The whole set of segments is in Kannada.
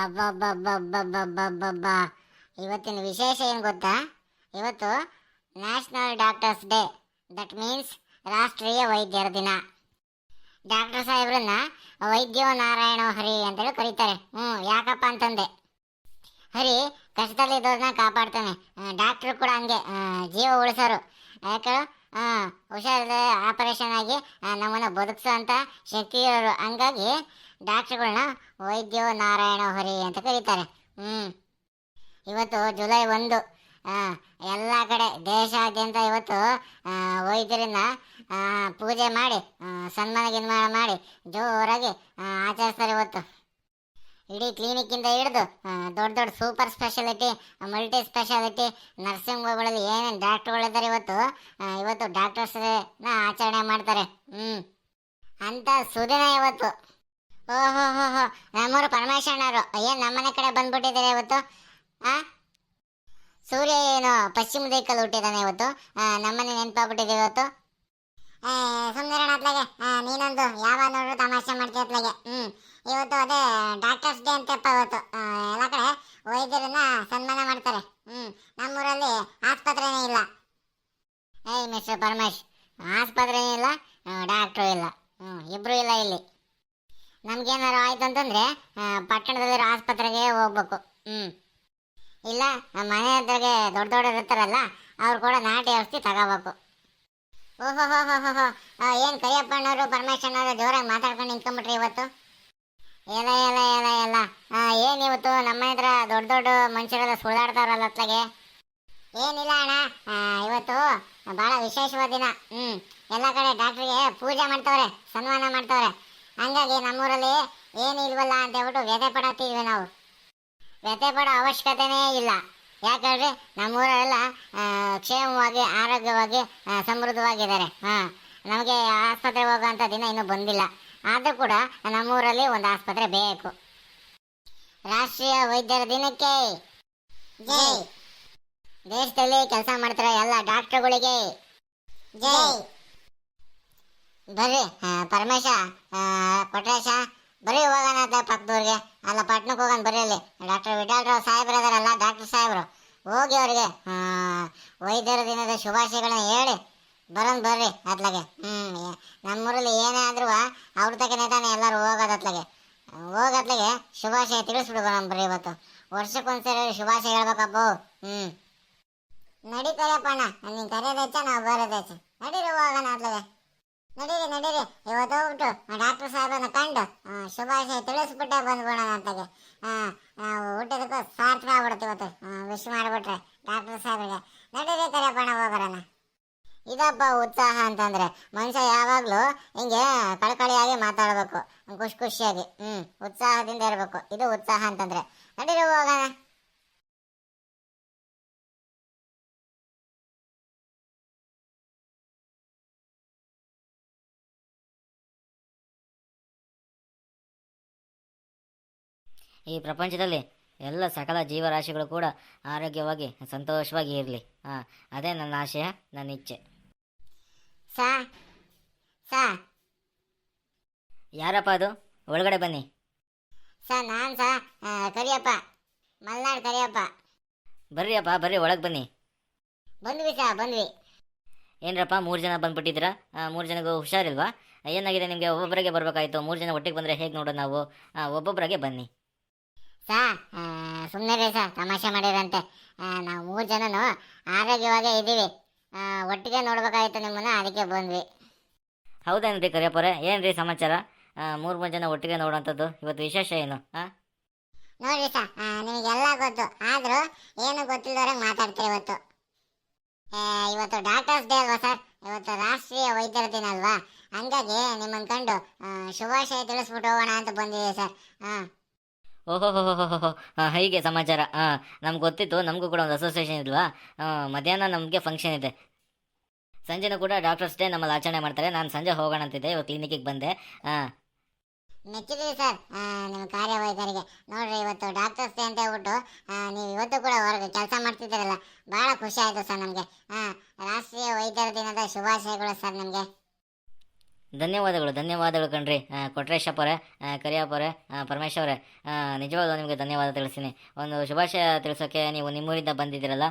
ಅಬ್ಬಬ್ಬಬ್ಬಬ್ಬಬ್ಬಬ್ಬಬ್ಬ. ಇವತ್ತಿನ ವಿಶೇಷ ಏನು ಗೊತ್ತಾ? ಇವತ್ತು national doctors day. That means ರಾಷ್ಟ್ರೀಯ ವೈದ್ಯರ ದಿನ. ಡಾಕ್ಟರ್ ಸಾಹೇಬ್ರನ್ನ ವೈದ್ಯೋ ನಾರಾಯಣ ಹರಿ ಅಂತೇಳಿ ಕರೀತಾರೆ. ಯಾಕಪ್ಪ ಅಂತಂದೆ, ಹರಿ ಕಷ್ಟದಲ್ಲಿದ್ದವ್ರನ್ನ ಕಾಪಾಡ್ತಾನೆ. ಡಾಕ್ಟ್ರು ಕೂಡ ಹಂಗೆ ಜೀವ ಉಳಿಸೋರು. ಯಾಕೆ ಹುಷಾರಿಲ್ಲದೆ ಆಪರೇಷನ್ ಆಗಿ ನಮ್ಮನ್ನು ಬದುಕಿಸೋ ಅಂತ ಶಕ್ತಿ ಇರೋರು. ಹಂಗಾಗಿ ಡಾಕ್ಟ್ರುಗಳನ್ನ ವೈದ್ಯೋ ನಾರಾಯಣ ಹರಿ ಅಂತ ಕರೀತಾರೆ. ಇವತ್ತು ಜುಲೈ 1. ಎಲ್ಲ ಕಡೆ ದೇಶಾದ್ಯಂತ ಇವತ್ತು ವೈದ್ಯರನ್ನ ಪೂಜೆ ಮಾಡಿ ಸನ್ಮಾನ ಮಾಡಿ ಜೋರಾಗಿ ಆಚರಿಸ್ತಾರೆ. ಇವತ್ತು ಇಡೀ ಕ್ಲಿನಿಕ್ಕಿಂದ ಹಿಡಿದು ದೊಡ್ಡ ದೊಡ್ಡ super speciality, multi speciality nursing ಹೋಮ್ಗಳಲ್ಲಿ ಏನೇನು ಡಾಕ್ಟ್ರುಗಳಿದ್ದಾರೆ ಇವತ್ತು ಡಾಕ್ಟರ್ಸ್ನ ಆಚರಣೆ ಮಾಡ್ತಾರೆ. ಅಂತ ಸುದಿನ ಇವತ್ತು. ಓಹೋ ಹೋ ಹೋ, ನಮ್ಮೂರು ಪರಮೇಶಣ್ಣವರು ಏನು ನಮ್ಮನೆ ಕಡೆ ಬಂದ್ಬಿಟ್ಟಿದ್ದಾರೆ ಇವತ್ತು. ಸೂರ್ಯ ಏನು ಪಶ್ಚಿಮ ದಿಕ್ಕಲ್ಲಿ ಹುಟ್ಟಿದ್ದಾನೆ ಇವತ್ತು. ನಮ್ಮನೆ ನೆನಪಾಗ್ಬಿಟ್ಟಿದೆ ಇವತ್ತು. ಸುಮ್ಮನೆ ಅತ್ಲಾಗೆ ನೀನೊಂದು ಯಾವ ನೋಡ್ರು ತಮಾಷೆ ಮಾಡ್ತೀವಿ ಅತ್ಲಾಗೆ. ಇವತ್ತು ಅದೇ ಡಾಕ್ಟರ್ಸ್ ಡೇ ಅಂತಪ್ಪ ಇವತ್ತು. ಎಲ್ಲ ಕಡೆ ವೈದ್ಯರನ್ನ ಸನ್ಮಾನ ಮಾಡ್ತಾರೆ. ನಮ್ಮೂರಲ್ಲಿ ಆಸ್ಪತ್ರೆನೇ ಇಲ್ಲ. ಮಿಸ್ಟರ್ ಪರಮೇಶ್, ಆಸ್ಪತ್ರೆನೇ ಇಲ್ಲ, ಡಾಕ್ಟ್ರು ಇಲ್ಲ, ಇಬ್ರು ಇಲ್ಲ ಇಲ್ಲಿ. ನಮ್ಗೇನಾರು ಆಯ್ತು ಅಂತಂದ್ರೆ ಪಟ್ಟಣದಲ್ಲಿರೋ ಆಸ್ಪತ್ರೆಗೆ ಹೋಗ್ಬೇಕು. ಇಲ್ಲ ಮನೆ ಹತ್ರಗೆ ದೊಡ್ಡ ದೊಡ್ಡರು ಇರ್ತಾರಲ್ಲ, ಅವ್ರು ಕೂಡ ನಾಟಿ ಔಷಧಿ ತಗೋಬೇಕು. ಓಹೋ ಹೋ ಹೋ ಹೋ ಹೋ, ಏನು ಕರಿಯಪ್ಪಣ್ಣವರು ಪರಮೇಶಣ್ಣವರು ಜೋರಾಗಿ ಮಾತಾಡ್ಕೊಂಡು ನಿಂತ್ಕೊಂಡ್ಬಿಟ್ರಿ ಇವತ್ತು. ಎಲ್ಲ ಎಲ್ಲ ಎಲ್ಲ ಎಲ್ಲ ಏನಿವತ್ತು ನಮ್ಮ ಹತ್ರ ದೊಡ್ಡ ದೊಡ್ಡ ಮನುಷ್ಯರೆಲ್ಲ ಸುಳ್ದಾಡ್ತಾರಲ್ಲ ಅತ್ಲಾಗೆ. ಏನಿಲ್ಲ ಅಣ್ಣ, ಇವತ್ತು ಭಾಳ ವಿಶೇಷವಾದ ದಿನ. ಎಲ್ಲ ಕಡೆ ಡಾಕ್ಟ್ರಿಗೆ ಪೂಜೆ ಮಾಡ್ತವ್ರೆ, ಸನ್ಮಾನ ಮಾಡ್ತವ್ರೆ. ಹಂಗಾಗಿ ನಮ್ಮೂರಲ್ಲಿ ಏನು ಇಲ್ವಲ್ಲ ಅಂತ ಹೇಳ್ಬಿಟ್ಟು ವ್ಯಥೆ ಪಡತ್ತಿದ್ವಿ ನಾವು. ವ್ಯಥೆ ಪಡೋ ಅವಶ್ಯಕತೆನೇ ಇಲ್ಲ. ಯಾಕಂದ್ರೆ ನಮ್ಮೂರೆಲ್ಲ ಕ್ಷೇಮವಾಗಿ ಆರೋಗ್ಯವಾಗಿ ಸಮೃದ್ಧವಾಗಿದ್ದಾರೆ. ನಮಗೆ ಆಸ್ಪತ್ರೆಗೆ ಹೋಗೋಂಥ ದಿನ ಇನ್ನೂ ಬಂದಿಲ್ಲ. ಆದರೂ ಕೂಡ ನಮ್ಮೂರಲ್ಲಿ ಒಂದು ಆಸ್ಪತ್ರೆ ಬೇಕು. ರಾಷ್ಟ್ರೀಯ ವೈದ್ಯರ ದಿನಕ್ಕೆ ಜೈ. ದೇಶದಲ್ಲಿ ಕೆಲಸ ಮಾಡ್ತಾರೆ ಎಲ್ಲ ಡಾಕ್ಟರ್ಗಳಿಗೆ ಜೈ. ಬರ್ರಿ ಪರಮೇಶ, ಕೊಟ್ರೇಶ, ಬರೀ ಹೋಗೋಣ ಪಕ್ಕದವ್ರಿಗೆ. ಅಲ್ಲ ಪಟ್ನಕ್ಕೆ ಹೋಗೋಣ ಬರ್ರಿ. ಅಲ್ಲಿ ಡಾಕ್ಟರ್ ವಿಠಾಲ್ರಾವ್ ಸಾಹೇಬ್ರು ಇದಾರಲ್ಲ, ಡಾಕ್ಟರ್ ಸಾಹೇಬ್ರು, ಹೋಗಿ ಅವ್ರಿಗೆ ವೈದ್ಯರ ದಿನದ ಶುಭಾಶಯಗಳನ್ನ ಹೇಳಿ ಬರೋಣ ಬರ್ರಿ ಅತ್ಲಾಗೆ. ನಮ್ಮೂರಲ್ಲಿ ಏನೇ ಆದ್ರೂ ಅವ್ರ ತಕ್ಕನೇ ತಾನೆ ಎಲ್ಲರೂ ಹೋಗೋದತ್ಲಾಗೆ. ಹೋಗತ್ಲಾಗೆ ಶುಭಾಶಯ ತಿಳಿಸ್ಬಿಡ್ಬೋಣ ಬರ್ರಿ. ಇವತ್ತು ವರ್ಷಕ್ಕೊಂದ್ಸರಿ ಶುಭಾಶಯ ಹೇಳ್ಬೇಕಪ್ಪ. ನಡಿ ಕರಿಯಪ್ಪಣ್ಣ, ನೀನು ಕರೆಯೋದು ಹೆಚ್ಚ, ನಾವು ಬರೋದು ಹೆಚ್ಚ. ನಡೀರಿ ಹೋಗೋಣ ಅತ್ಲಾಗೆ. ನಡೀರಿ ಇವತ್ತು ಹೋಗ್ಬಿಟ್ಟು ಡಾಕ್ಟರ್ ಸಾಹೇಬನ್ನ ಕಂಡು ಶುಭಾಶಯ ತಿಳಿಸ್ಬಿಟ್ಟೆ ಬಂದ್ಬಿಡೋಣ ಅಂತಾಗೆ. ನಾವು ಊಟದಕ್ಕೂ ಸಾರ್ಥಕ ಆಗ್ಬಿಡುತ್ತೆ ಇವತ್ತು. ವಿಶ್ ಮಾಡಿಬಿಟ್ರೆ ಡಾಕ್ಟರ್ ಸಾಹೇಬ್ರಿಗೆ. ನಡೀರಿ ಕರಿಯಪ್ಪಣ್ಣ ಹೋಗೋಣ. ಇದಪ್ಪ ಉತ್ಸಾಹ ಅಂತಂದ್ರೆ. ಮನುಷ್ಯ ಯಾವಾಗಲೂ ಹಿಂಗೆ ಕಳಕಳಿಯಾಗಿ ಮಾತಾಡಬೇಕು, ಖುಷಿಯಾಗಿ, ಉತ್ಸಾಹದಿಂದ ಇರಬೇಕು. ಇದು ಉತ್ಸಾಹ ಅಂತಂದ್ರೆ. ನಡೀರಿ ಹೋಗೋಣ. ಈ ಪ್ರಪಂಚದಲ್ಲಿ ಎಲ್ಲ ಸಕಲ ಜೀವರಾಶಿಗಳು ಕೂಡ ಆರೋಗ್ಯವಾಗಿ ಸಂತೋಷವಾಗಿ ಇರಲಿ. ಅದೇ ನನ್ನ ಆಶಯ, ನನ್ನ ಇಚ್ಛೆ. ಯಾರಪ್ಪ ಅದು? ಒಳಗಡೆ ಬನ್ನಿ. ನಾನು ಕರಿಯಪ್ಪ, ಮಲ್ನಾಡ್ ಕರಿಯಪ್ಪ. ಬರ್ರಿ ಅಪ್ಪ, ಬರ್ರಿ, ಒಳಗೆ ಬನ್ನಿ. ಬಂದ್ವಿ. ಏನರಪ್ಪ 3 ಜನ ಬಂದ್ಬಿಟ್ಟಿದ್ದೀರಾ? 3 ಜನಗೂ ಹುಷಾರಿಲ್ವಾ? ಏನಾಗಿದೆ ನಿಮಗೆ? ಒಬ್ಬೊಬ್ಬರಿಗೆ ಬರಬೇಕಾಯ್ತು. 3 ಜನ ಒಟ್ಟಿಗೆ ಬಂದರೆ ಹೇಗೆ ನೋಡೋದು ನಾವು? ಒಬ್ಬೊಬ್ಬರಾಗೆ ಬನ್ನಿ. ಸುಮ್ಮನೆ ರೀ ತಮಾಷೆ ಮಾಡಿರಂತೆ. ನಾವು 3 ಜನನು ಆರೋಗ್ಯವಾಗೇ ಇದ್ದೀವಿ. ಒಟ್ಟಿಗೆ ನೋಡ್ಬೇಕಾಯ್ತು ನಿಮ್ಮನ್ನ, ಅದಕ್ಕೆ ಬಂದ್ವಿ. ಹೌದೇನ್ರಿ ಕರಿಯಪ್ಪರೇ? ಏನ್ರಿ ಸಮಾಚಾರ? 3 ಜನ ಒಟ್ಟಿಗೆ ನೋಡೋಂಥದ್ದು ಇವತ್ತು ವಿಶೇಷ ಏನು? ನೋಡ್ರಿ ನಿಮಗೆಲ್ಲ ಗೊತ್ತು, ಆದರೂ ಏನು ಗೊತ್ತಿಲ್ಲದವ್ರಂಗೆ ಮಾತಾಡ್ತೀವಿ. ಇವತ್ತು ಡಾಕ್ಟರ್ಸ್ ಡೇ ಅಲ್ವಾ ಸರ್? ಇವತ್ತು ರಾಷ್ಟ್ರೀಯ ವೈದ್ಯರ ದಿನ ಅಲ್ವಾ? ಹಂಗಾಗಿ ನಿಮ್ಮನ್ನು ಕಂಡು ಶುಭಾಶಯ ತಿಳಿಸ್ಬಿಟ್ಟು ಹೋಗೋಣ ಅಂತ ಬಂದಿದೆ ಸರ್. ಓಹೋ ಹೋ ಹೋ ಹೋ, ಹೀಗೆ ಸಮಾಚಾರ. ನಮ್ಗೆ ಗೊತ್ತಿತ್ತು. ನಮಗೂ ಕೂಡ ಒಂದು ಅಸೋಸಿಯೇಷನ್ ಇಲ್ವಾ? ಮಧ್ಯಾಹ್ನ ನಮಗೆ ಫಂಕ್ಷನ್ ಇದೆ. ಸಂಜೆನೂ ಕೂಡ ಡಾಕ್ಟರ್ಸ್ ಡೇ ನಮ್ಮಲ್ಲಿ ಆಚರಣೆ ಮಾಡ್ತಾರೆ. ನಾನು ಸಂಜೆ ಹೋಗೋಣ ಅಂತಿದ್ದೆ, ಇವತ್ತು ಕ್ಲಿನಿಕ್ಕಿಗೆ ಬಂದೆ. ಮೆಚ್ಚಿದ್ದೀವಿ ಸರ್ ನಿಮ್ಮ ಕಾರ್ಯವೈಖರಿಗೆ. ನೋಡ್ರಿ ಇವತ್ತು ಡಾಕ್ಟರ್ಸ್ ಡೇ ಅಂತ ಹೇಳ್ಬಿಟ್ಟು ನೀವು ಇವತ್ತು ಕೂಡ ಹೊರಗೆ ಕೆಲಸ ಮಾಡ್ತಿದ್ದೀರಲ್ಲ, ಭಾಳ ಖುಷಿ ಆಯಿತು ಸರ್ ನಮಗೆ. ರಾಷ್ಟ್ರೀಯ ವೈದ್ಯರ ದಿನದ ಶುಭಾಶಯಗಳು ಸರ್ ನಿಮಗೆ. ಧನ್ಯವಾದಗಳು ಧನ್ಯವಾದಗಳು ಕಣ್ರಿ ಕೊಟ್ರೇಶಪ್ಪ ಅವರೇ, ಕರಿಯಪ್ಪ ಅವರೇ, ಪರಮೇಶ್ ಅವರೇ, ನಿಜವಾಗ್ಲೂ ನಿಮಗೆ ಧನ್ಯವಾದ ತಿಳಿಸ್ತೀನಿ. ಒಂದು ಶುಭಾಶಯ ತಿಳಿಸೋಕ್ಕೆ ನೀವು ನಿಮ್ಮೂರಿಂದ ಬಂದಿದ್ದೀರಲ್ಲ,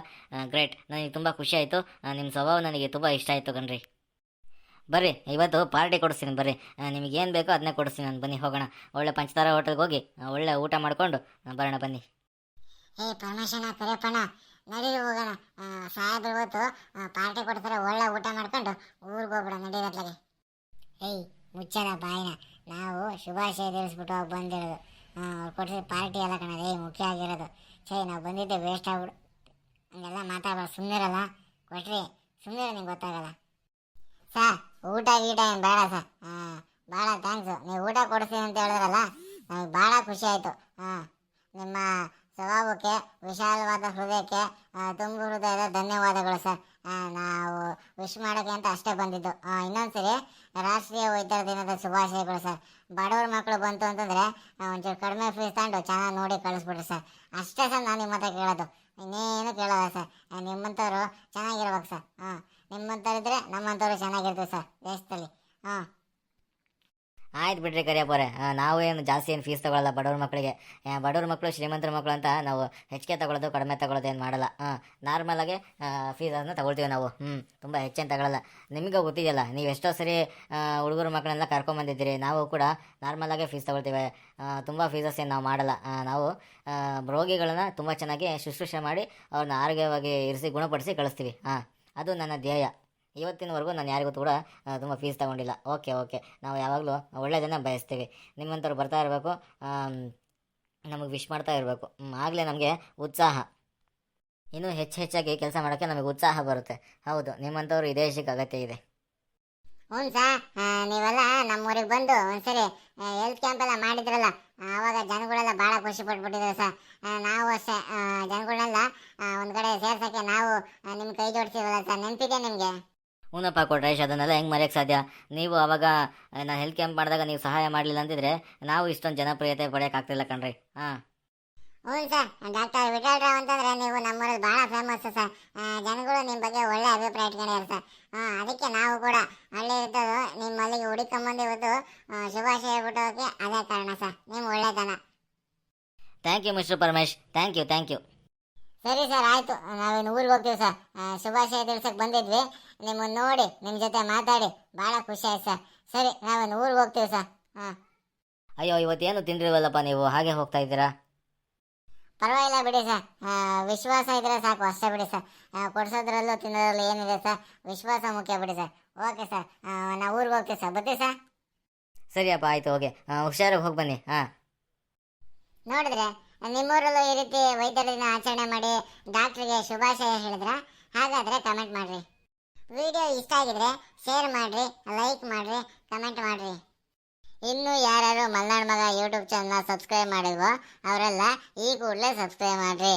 ಗ್ರೇಟ್. ನನಗೆ ತುಂಬ ಖುಷಿ ಆಯಿತು. ನಿಮ್ಮ ಸ್ವಭಾವ ನನಗೆ ತುಂಬ ಇಷ್ಟ ಆಯಿತು ಕಣ್ರಿ. ಬರ್ರಿ, ಇವತ್ತು ಪಾರ್ಟಿ ಕೊಡಿಸ್ತೀನಿ ಬರ್ರಿ. ನಿಮಗೇನು ಬೇಕೋ ಅದನ್ನೇ ಕೊಡಿಸ್ತೀನಿ ನಾನು. ಬನ್ನಿ ಹೋಗೋಣ, ಒಳ್ಳೆ ಪಂಚತಾರ ಹೋಟೆಲ್ಗೆ ಹೋಗಿ ಒಳ್ಳೆ ಊಟ ಮಾಡಿಕೊಂಡು ಬರೋಣ ಬನ್ನಿ. ಏ ಪರಮೇಶಣ್ಣ, ಕರಿಯಪ್ಪಣ್ಣ, ನಡೀರಿ ಹೋಗೋಣ. ಸಾಹೇಬ್ರು ಇವತ್ತು ಪಾರ್ಟಿ ಕೊಡ್ತಾರೆ, ಒಳ್ಳೆ ಊಟ ಮಾಡ್ಕೊಂಡು ಊರಿಗೆ ಹೋಗ್ಬಿಡ ನಡೀರತ್ಲಾಗೆ. ಏಯ್ ಮುಚ್ಚದ ಬಾಯಿನ, ನಾವು ಶುಭಾಶಯ ತಿಳಿಸ್ಬಿಟ್ಟು ಹೋಗಿ ಬಂದಿರೋದು. ಅವ್ರು ಕೊಟ್ಟಿರೋ ಪಾರ್ಟಿ ಎಲ್ಲ ಕಣ, ಏಯ್ ಮುಖ್ಯ ಆಗಿರೋದು. ನಾವು ಬಂದಿದ್ದೆ ವೇಸ್ಟ್ ಆಗ್ಬಿಡು. ಹಂಗೆಲ್ಲ ಮಾತಾಡ್ಬಾರ್ದು, ಸುಮ್ಮನಿರಲ್ಲ. ಕೊಟ್ರಿ ಸುಮ್ಮನಿರ, ನಿಂಗೆ ಗೊತ್ತಾಗಲ್ಲ. ಸರ್ ಊಟ ಗೀಟ ಏನು ಬೇಡ ಸರ್. ಭಾಳ ಥ್ಯಾಂಕ್ಸು, ನೀವು ಊಟ ಕೊಡಿಸ್ತೀನಿ ಅಂತ ಹೇಳಿದ್ರಲ್ಲ, ನನಗೆ ಭಾಳ ಖುಷಿ ಆಯಿತು. ನಿಮ್ಮ ಸ್ವಭಾವಕ್ಕೆ, ವಿಶಾಲವಾದ ಹೃದಯಕ್ಕೆ ತುಂಬ ಹೃದಯದ ಧನ್ಯವಾದಗಳು ಸರ್. ನಾವು ವಿಶ್ ಮಾಡೋಕ್ಕೆ ಅಂತ ಅಷ್ಟೇ ಬಂದಿದ್ದು. ಇನ್ನೊಂದ್ಸರಿ ರಾಷ್ಟ್ರೀಯ ವೈದ್ಯರ ದಿನದ ಶುಭಾಶಯಗಳು ಸರ್. ಬಡವ್ರ ಮಕ್ಕಳು ಬಂತು ಅಂತಂದರೆ ಒಂಚೂರು ಕಡಿಮೆ ಫೀಸ್ ತಗೊಂಡು ಚೆನ್ನಾಗಿ ನೋಡಿ ಕಳಿಸ್ಬಿಡ್ರಿ ಸರ್. ಅಷ್ಟೇ ಸರ್ ನಾನು ನಿಮ್ಮ ಹತ್ರ ಕೇಳೋದು, ಇನ್ನೇನು ಕೇಳೋಲ್ಲ ಸರ್. ನಿಮ್ಮಂಥವ್ರು ಚೆನ್ನಾಗಿರ್ಬೇಕು ಸರ್. ನಿಮ್ಮಂಥವ್ರಿದ್ರೆ ನಮ್ಮಂಥವ್ರು ಚೆನ್ನಾಗಿರ್ತೀವಿ ಸರ್ ದೇಶದಲ್ಲಿ. ಆಯ್ತು ಬಿಡ್ರಿ ಕರಿಯಪ್ಪವ್ರೆ, ನಾವು ಏನು ಜಾಸ್ತಿ ಏನು ಫೀಸ್ ತೊಗೊಳ್ಳಲ್ಲ ಬಡವ್ರ ಮಕ್ಕಳಿಗೆ. ಬಡವ್ರ ಮಕ್ಕಳು ಶ್ರೀಮಂತರ ಮಕ್ಕಳು ಅಂತ ನಾವು ಹೆಚ್ಚಿಗೆ ತೊಗೊಳ್ಳೋದು ಕಡಿಮೆ ತೊಗೊಳ್ಳೋದು ಏನು ಮಾಡಲ್ಲ. ನಾರ್ಮಲಾಗೆ ಫೀಸನ್ನು ತೊಗೊಳ್ತೀವಿ ನಾವು. ತುಂಬ ಹೆಚ್ಚೇನು ತಗೊಳ್ಳಲ್ಲ. ನಿಮಗೆ ಗೊತ್ತಿದೆಯಲ್ಲ, ನೀವು ಎಷ್ಟೋ ಸರಿ ಹುಡುಗರ ಮಕ್ಕಳನ್ನೆಲ್ಲ ಕರ್ಕೊಂಬಂದಿದ್ದೀರಿ. ನಾವು ಕೂಡ ನಾರ್ಮಲಾಗೆ ಫೀಸ್ ತೊಗೊಳ್ತೀವಿ, ತುಂಬ ಫೀಸಸ್ ಏನು ನಾವು ಮಾಡಲ್ಲ. ನಾವು ರೋಗಿಗಳನ್ನ ತುಂಬ ಚೆನ್ನಾಗಿ ಶುಶ್ರೂಷೆ ಮಾಡಿ ಅವ್ರನ್ನ ಆರೋಗ್ಯವಾಗಿ ಇರಿಸಿ ಗುಣಪಡಿಸಿ ಕಳಿಸ್ತೀವಿ. ಅದು ನನ್ನ ಧ್ಯೇಯ. ಇವತ್ತಿನವರೆಗೂ ನಾನು ಯಾರಿಗೂ ಕೂಡ ತುಂಬ ಫೀಸ್ ತೊಗೊಂಡಿಲ್ಲ. ಓಕೆ, ನಾವು ಯಾವಾಗಲೂ ಒಳ್ಳೆಯದನ್ನು ಬಯಸ್ತೀವಿ. ನಿಮ್ಮಂಥವ್ರು ಬರ್ತಾ ಇರಬೇಕು, ನಮಗೆ ವಿಶ್ ಮಾಡ್ತಾ ಇರಬೇಕು. ಆಗಲೇ ನಮಗೆ ಉತ್ಸಾಹ, ಇನ್ನೂ ಹೆಚ್ಚಾಗಿ ಕೆಲಸ ಮಾಡೋಕ್ಕೆ ನಮಗೆ ಉತ್ಸಾಹ ಬರುತ್ತೆ. ಹೌದು, ನಿಮ್ಮಂಥವ್ರು ಈ ದೇಶಕ್ಕೆ ಅಗತ್ಯ ಇದೆ. ಹ್ಞೂ ಸರ್, ನೀವೆಲ್ಲ ನಮ್ಮೂರಿಗೆ ಬಂದು ಒಂದ್ಸರಿ ಹೆಲ್ತ್ ಕ್ಯಾಂಪ್ ಎಲ್ಲ ಮಾಡಿದ್ರಲ್ಲ, ಆವಾಗ ಜನಗಳೆಲ್ಲ ಭಾಳ ಖುಷಿ ಪಟ್ಬಿಟ್ಟಿದ್ದಾರೆ ಸರ್. ನಾವು ಅಷ್ಟೇ ಜನಗಳನ್ನೆಲ್ಲ ಒಂದು ಕಡೆ ಸೇರ್ಸೋಕ್ಕೆ ನಾವು ನಿಮ್ಮ ಕೈ ಜೋಡಿಸಿದ್ವಲ್ಲ ಸರ್, ನೆನಪಿದೆ ನಿಮಗೆ? ಹೂನಪ್ಪ ಕೊಟ್ರೇಶ್, ಅದನ್ನೆಲ್ಲ ಹೆಂಗೆ ಮರೆಯೋಕ್ಕೆ ಸಾಧ್ಯ? ನೀವು ಅವಾಗ ನಾನು ಹೆಲ್ತ್ ಕ್ಯಾಂಪ್ ಮಾಡಿದಾಗ ನೀವು ಸಹಾಯ ಮಾಡಲಿಲ್ಲ ಅಂತಿದ್ರೆ ನಾವು ಇಷ್ಟೊಂದು ಜನಪ್ರಿಯತೆ ಪಡೆಯೋಕ್ಕಾಗ್ತಿಲ್ಲ ಕಣ್ರಿ. ಹ್ಞೂ ಸರ್, ಡಾಕ್ಟರ್ ವಿಠಲ್ರಾವ್ ಅಂತಂದರೆ ನೀವು ನಮ್ಮೂರಲ್ಲಿ ಭಾಳ ಫೇಮಸ್ ಸರ್. ಜನಗಳು ನಿಮ್ಮ ಬಗ್ಗೆ ಒಳ್ಳೆ ಅಭಿಪ್ರಾಯ ಇಟ್ಕೊಂಡಿದ್ದಾರೆ ಸರ್. ಅದಕ್ಕೆ ನಾವು ಕೂಡ ಹಳ್ಳಿ ಇರ್ತದ್ದು ನಿಮ್ಮ ಅಲ್ಲಿಗೆ ಹುಡುಕೊಂಬಂದು ಇವತ್ತು ಶುಭಾಶಯ ಹೇಳ್ಬಿಟ್ಟೋಕೆ ಅದೇ ಕಾರಣ ಸರ್, ನಿಮ್ಮ ಒಳ್ಳೆತನ. Thank you mister Paramesh, thank you. ಸರಿ ಸರ್, ಆಯಿತು. ನಾವಿನ್ನು ಊರಿಗೆ ಹೋಗ್ತೀವಿ ಸರ್. ಶುಭಾಶಯ ತಿಳ್ಸಕ್ಕೆ ಬಂದಿದ್ವಿ, ನಿಮ್ಮನ್ನು ನೋಡಿ ನಿಮ್ಮ ಜೊತೆ ಮಾತಾಡಿ ಭಾಳ ಖುಷಿ ಆಯ್ತು ಸರ್. ಸರಿ, ನಾವಿನ್ನು ಊರಿಗೆ ಹೋಗ್ತೀವಿ ಸರ್. ಅಯ್ಯೋ, ಇವತ್ತೇನು ತಿಂದಿಲ್ವಲ್ಲಪ್ಪ ನೀವು, ಹಾಗೆ ಹೋಗ್ತಾ ಇದ್ದೀರಾ? ಪರವಾಗಿಲ್ಲ ಬಿಡಿ ಸರ್, ವಿಶ್ವಾಸ ಇದ್ರೆ ಸಾಕು, ಅಷ್ಟೇ ಬಿಡಿ ಸರ್. ಕೊಡ್ಸೋದ್ರಲ್ಲೂ ತಿನ್ನೋದ್ರಲ್ಲೂ ಏನಿದೆ ಸರ್, ವಿಶ್ವಾಸ ಮುಖ್ಯ ಬಿಡಿ ಸರ್. ಓಕೆ ಸರ್, ನಾವು ಊರಿಗೆ ಹೋಗ್ತೀವಿ ಸರ್, ಬರ್ತೀವಿ ಸರ್. ಸರಿಯಪ್ಪ, ಆಯಿತು, ಓಕೆ, ಹುಷಾರಾಗಿ ಹೋಗಿ ಬನ್ನಿ. ನೋಡಿದ್ರೆ ನಿಮ್ಮೂರಲ್ಲೂ ಈ ರೀತಿ ವೈದ್ಯರ ದಿನ ಆಚರಣೆ ಮಾಡಿ ಡಾಕ್ಟ್ರಿಗೆ ಶುಭಾಶಯ ಹೇಳಿದ್ರ? ಹಾಗಾದರೆ ಕಮೆಂಟ್ ಮಾಡಿರಿ. ವಿಡಿಯೋ ಇಷ್ಟ ಆಗಿದ್ರೆ ಶೇರ್ ಮಾಡಿರಿ, ಲೈಕ್ ಮಾಡಿರಿ, ಕಮೆಂಟ್ ಮಾಡಿರಿ. ಇನ್ನೂ ಯಾರ್ಯಾರು ಮಲ್ನಾಡ್ ಮಗ ಯೂಟ್ಯೂಬ್ ಚಾನಲ್ನ ಸಬ್ಸ್ಕ್ರೈಬ್ ಮಾಡಿಲ್ವೋ ಅವರೆಲ್ಲ ಈ ಕೂಡಲೇ ಸಬ್ಸ್ಕ್ರೈಬ್ ಮಾಡಿರಿ.